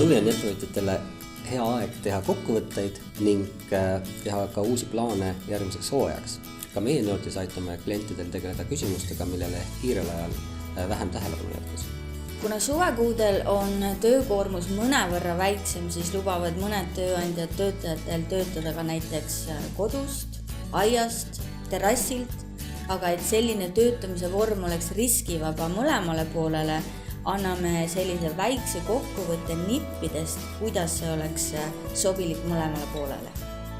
Suvi on ettevõtjatele hea aeg teha kokkuvõtteid ning teha ka uusi plaane järgmiseks hooajaks. Ka meie Nordis aitame klientidel tegeleda küsimustega, millele kiirel ajal vähem tähelepanu jätkus. Kuna suvekuudel on töökoormus mõnevõrra väiksem, siis lubavad mõned tööandjad töötajatel töötada ka näiteks kodust, aiast, terrassilt, aga et selline töötamise vorm oleks riskivaba mõlemale poolele, anname sellise väikse kokkuvõtte nippidest, kuidas see oleks sobilik mõlemale poolele.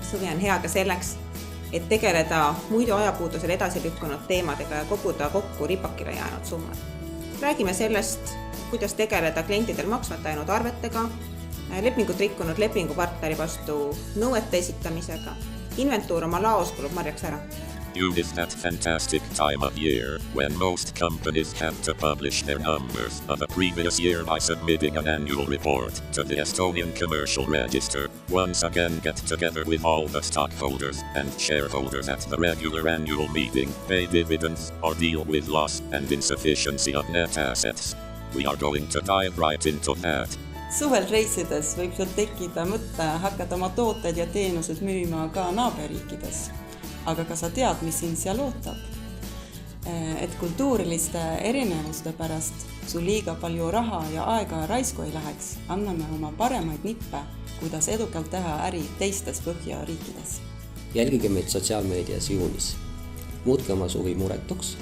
Suvi on hea ka selleks, et tegeleda muidu ajapuudusel edasi lükkunud teemadega ja koguda kokku ripakile jäänud summad. Räägime sellest, kuidas tegeleda klientidel maksmata jäänud arvetega, lepingut rikkunud lepingupartneri vastu nõuete esitamisega. Inventuur oma laos kulub marjaks ära. June is that fantastic time of year when most companies have to publish their numbers of a previous year by submitting an annual report to the Estonian Commercial Register. Once again, get together with all the stockholders and shareholders at the regular annual meeting, pay dividends, or deal with loss and insufficiency of net assets. We are going to dive right into that. Suvel reisides võib sul tekkida mõte hakata oma tooted ja teenused müüma ka naaberriikides. Aga ka sa tead, mis sind seal ootab. Et kultuuriliste erinevuste pärast sul liiga palju raha ja aega raisku ei läheks, anname oma paremaid nippe, kuidas edukalt teha äri teistes Põhjariikides. Jälgige meid sotsiaalmeedias juunis. Muutke oma suvi muretuks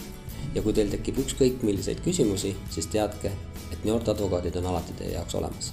ja kui teil tekib ükskõik milliseid küsimusi, siis teadke, et Nord advokaadid on alati teie jaoks olemas.